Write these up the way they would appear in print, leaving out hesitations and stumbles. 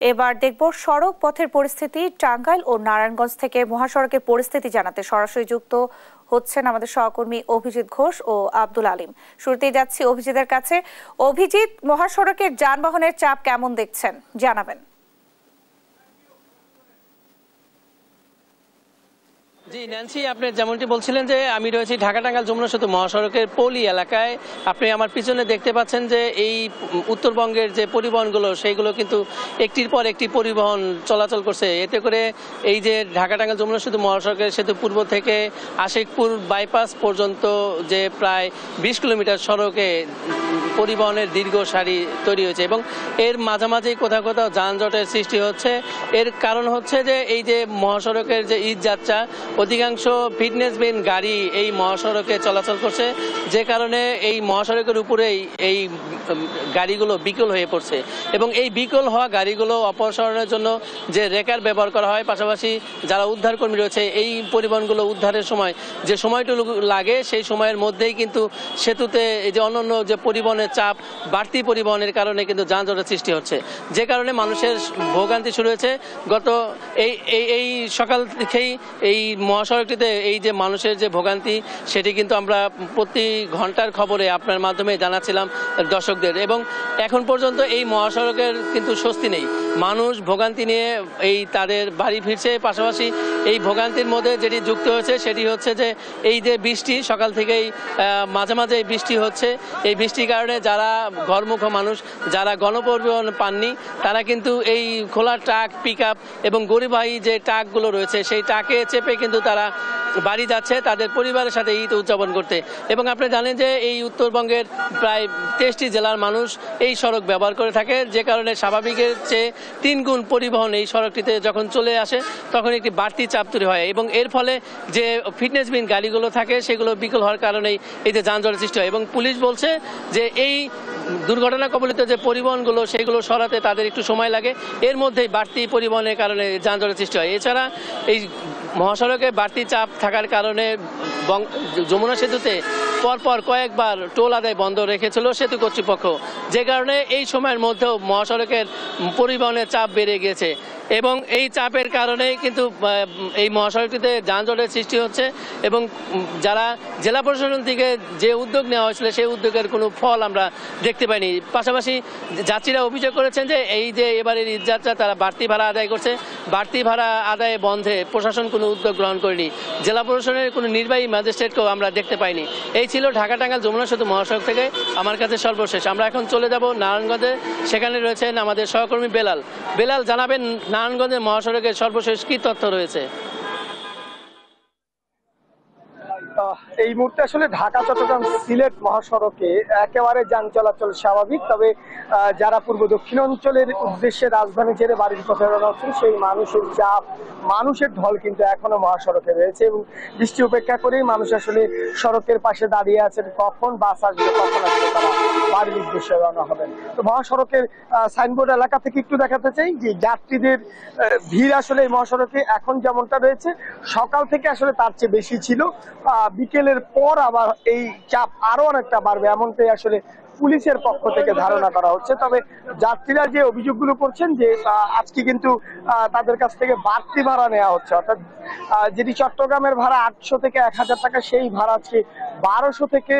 এবার দেখব সড়ক পথের পরিস্থিতি। টাঙ্গাইল ও নারায়ণগঞ্জ থেকে মহাসড়কের পরিস্থিতি জানাতে সরাসরি যুক্ত হচ্ছেন আমাদের সহকর্মী অভিজিৎ ঘোষ ও আব্দুল আলিম। শুরুতেই যাচ্ছি অভিজিতের কাছে। অভিজিৎ, মহাসড়কের যানবাহনের চাপ কেমন দেখছেন জানাবেন। জি ন্যান্সি, আপনি যেমনটি বলছিলেন যে আমি রয়েছি ঢাকা টাঙ্গাইল যমুনা সেতু মহাসড়কের পৌলি এলাকায়। আপনি আমার পিছনে দেখতে পাচ্ছেন যে এই উত্তরবঙ্গের যে পরিবহনগুলো সেইগুলো কিন্তু একটির পর একটি পরিবহন চলাচল করছে। এতে করে এই যে ঢাকা টাঙ্গাইল যমুনা সেতু মহাসড়কের সেতু পূর্ব থেকে আশিকপুর বাইপাস পর্যন্ত যে প্রায় 20 কিলোমিটার সড়কে পরিবহনের দীর্ঘ সারি তৈরি হয়েছে এবং এর মাঝামাঝি কোথাও কোথাও যানজটের সৃষ্টি হচ্ছে। এর কারণ হচ্ছে যে এই যে মহাসড়কের যে ঈদযাত্রা, অধিকাংশ ফিটনেসবিহীন গাড়ি এই মহাসড়কে চলাচল করছে, যে কারণে এই মহাসড়কের উপরেই এই গাড়িগুলো বিকল হয়ে পড়ছে এবং এই বিকল হওয়া গাড়িগুলো অপসারণের জন্য যে রেকার ব্যবহার করা হয়, পাশাপাশি যারা উদ্ধারকর্মী রয়েছে এই পরিবহনগুলো উদ্ধারের সময় যে সময়টুকু লাগে সেই সময়ের মধ্যেই কিন্তু সেতুতে এই যে অন্যান্য যে পরিবহনের চাপ, বাড়তি পরিবহনের কারণে কিন্তু যানজটের সৃষ্টি হচ্ছে, যে কারণে মানুষের ভোগান্তি শুরু হয়েছে। গত এই সকাল থেকেই এই মহাসড়কটিতে এই যে মানুষের যে ভোগান্তি সেটি কিন্তু আমরা প্রতি ঘন্টার খবরে আপনার মাধ্যমে জানাচ্ছিলাম দর্শকদের, এবং এখন পর্যন্ত এই মহাসড়কের কিন্তু স্বস্তি নেই। মানুষ ভোগান্তি নিয়ে এই তাদের বাড়ি ফিরছে। পাশাপাশি এই ভোগান্তির মধ্যে যেটি যুক্ত হয়েছে সেটি হচ্ছে যে এই যে বৃষ্টি, সকাল থেকেই মাঝে মাঝে বৃষ্টি হচ্ছে। এই বৃষ্টির কারণে যারা ঘরমুখ মানুষ, যারা গণপরিবহন পাননি, তারা কিন্তু এই খোলা ট্রাক, পিক আপ এবং গরিবাহী যে ট্রাকগুলো রয়েছে সেই ট্রাকে চেপে কিন্তু তারা বাড়ি যাচ্ছে তাদের পরিবারের সাথে ঈদ উদযাপন করতে। এবং আপনি জানেন যে এই উত্তরবঙ্গের প্রায় 23টি জেলার মানুষ এই সড়ক ব্যবহার করে থাকে, যে কারণে স্বাভাবিকের চেয়ে 3 গুণ পরিবহন এই সড়কটিতে যখন চলে আসে তখন একটি বাড়তি চাপ তৈরি হয় এবং এর ফলে যে ফিটনেসবিহীন গাড়িগুলো থাকে সেগুলো বিকল হওয়ার কারণেই এই যে যানজটের সৃষ্টি হয়। এবং পুলিশ বলছে যে এই দুর্ঘটনা কবলিত যে পরিবহনগুলো সেগুলো সরাতে তাদের একটু সময় লাগে, এর মধ্যেই বাড়তি পরিবহনের কারণে যানজটের সৃষ্টি হয়। এছাড়া এই মহাসড়কে বাড়তি চাপ থাকার কারণে যমুনা সেতুতে পরপর কয়েকবার টোল আদায় বন্ধ রেখেছিল সেতু কর্তৃপক্ষ, যে কারণে এই সময়ের মধ্যেও মহাসড়কের পরিবহনের চাপ বেড়ে গিয়েছে এবং এই চাপের কারণে কিন্তু এই মহাসড়কটিতে যানজটের সৃষ্টি হচ্ছে এবং যারা জেলা প্রশাসন থেকে যে উদ্যোগ নেওয়া হয়েছিল সেই উদ্যোগের কোনো ফল আমরা দেখতে পাইনি। পাশাপাশি যাত্রীরা অভিযোগ করেছেন যে এই যে এবারের ঈদযাত্রা তারা বাড়তি ভাড়া আদায় করছে, বাড়তি ভাড়া আদায়ে বন্ধে প্রশাসন কোনো উদ্যোগ গ্রহণ করেনি। জেলা প্রশাসনের কোনো নির্বাহী ম্যাজিস্ট্রেটকেও আমরা দেখতে পাইনি। এই ছিল ঢাকা টাঙ্গাইল যমুনা সেতু মহাসড়ক থেকে আমার কাছে সর্বশেষ। আমরা এখন চলে যাব নারায়ণগঞ্জে, সেখানে রয়েছেন আমাদের সহকর্মী বেলাল। বেলাল, জানাবেন নারায়ণগঞ্জের মহাসড়কের সর্বশেষ কি তথ্য রয়েছে? এই মুহূর্তে আসলে ঢাকা চট্টগ্রাম সিলেট মহাসড়কে একেবারে যান চলাচল স্বাভাবিক, তবে যারা পূর্ব দক্ষিণ অঞ্চলের উদ্দেশ্যে রাজধানী ছেড়ে বাড়ির পথে রওনা হচ্ছেন সেই মানুষের চাপ, মানুষের ঢল কিন্তু এখনো মহাসড়কে রয়েছে এবং বৃষ্টি উপেক্ষা করেই মানুষ আসলে সড়কের পাশে দাঁড়িয়ে আছেন কখন বাস আসবে, কখন আসবে তারা বাড়ির উদ্দেশ্যে রওনা হবেন। তো মহাসড়কের সাইনবোর্ড এলাকা থেকে একটু দেখাতে চাই যে যাত্রীদের ভিড় আসলে এই মহাসড়কে এখন যেমনটা রয়েছে সকাল থেকে আসলে তার চেয়ে বেশি ছিল। বিকেলের পর আবার এই চাপ আরো অনেকটা বাড়বে এমনটাই আসলে পুলিশের পক্ষ থেকে ধারণা করা হচ্ছে। তবে যাত্রীরা যে অভিযোগগুলো করছেন যে আজকে কিন্তু তাদের কাছ থেকে বাড়তি ভাড়া নেওয়া হচ্ছে, অর্থাৎ যেটি চট্টগ্রামের ভাড়া 800 থেকে 1000 টাকা, সেই ভাড়া আজকে 1200 থেকে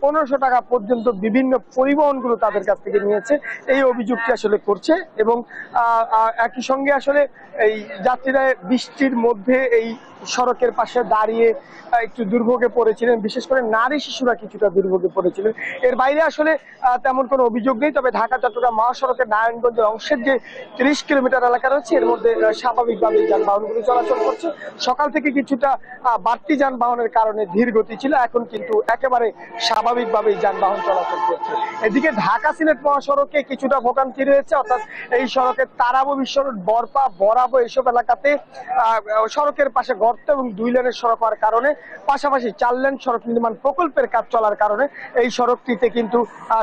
1500 টাকা পর্যন্ত বিভিন্ন পরিবহনগুলো তাদের কাছ থেকে নিয়েছে, এই অভিযোগটি আসলে করছে। এবং একই সঙ্গে আসলে এই যাত্রীরা বৃষ্টির মধ্যে এই সড়কের পাশে দাঁড়িয়ে একটু দুর্ভোগে পড়েছিলেন, বিশেষ করে নারী শিশুরা কিছুটা দুর্ভোগে পড়েছিলেন। এর বাইরে আসলে তেমন কোনো অভিযোগ নেই। তবে ঢাকা চট্টগ্রাম মহাসড়কের নারায়ণগঞ্জের অংশের যে 30 কিলোমিটার এলাকা রয়েছে এর মধ্যে স্বাভাবিকভাবে যানবাহনগুলো চলাচল করছে। সকাল থেকে কিছুটা বাড়তি যানবাহনের কারণে ধীর গতি ছিল, এখন কিন্তু একেবারে স্বাভাবিকভাবেই যানবাহন চলাচল করছে। এদিকে ঢাকা সিলেট মহাসড়কে কিছুটা ভোগান্তি রয়েছে, অর্থাৎ এই সড়কের তারাবো বিশ্বরোড, বরপা, বরাবো এসব এলাকাতে সড়কের পাশে গর্ত এবং 2 লেনের সড়ক হওয়ার কারণে, পাশাপাশি 4 লেন সড়ক নির্মাণ প্রকল্পের কাজ চলার কারণে এই সড়কটিতে কিন্তু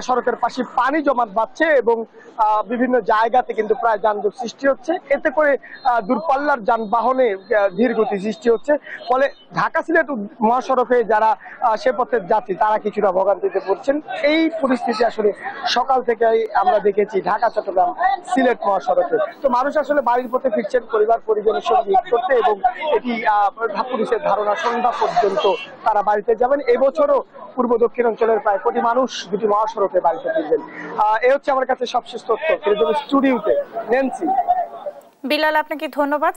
সড়কের পাশে পানি জমাট বাঁধছে এবং বিভিন্ন জায়গাতে কিন্তু প্রায় যানজট সৃষ্টি হচ্ছে। এতে করে দূরপাল্লার যানবাহনে ধীর গতি সৃষ্টি হচ্ছে, ফলে ঢাকা সিলেট মহাসড়কে যারা সে পথের যাত্রী তারা কিছুটা ভোগান্তিতে পড়ছেন। এই পরিস্থিতি আসলে সকাল থেকে আমরা দেখেছি ঢাকা চট্টগ্রাম সিলেট মহাসড়কে। তো মানুষ আসলে বাড়ির পথে ফিরছেন পরিবার পরিজনের সঙ্গে ঈদ করতে, এবং এটি পুলিশের ধারণা সন্ধ্যা পর্যন্ত তারা বাড়িতে যাবেন। এবছরও পূর্ব দক্ষিণ অঞ্চলের প্রায় কোটি মানুষ দুটি মহাসড়কে বাড়িতে ফিরবেন। এ হচ্ছে আমার কাছে সবশেষ তথ্য। স্টুডিওতে ন্যান্সি। বিলাল, আপনাকে ধন্যবাদ।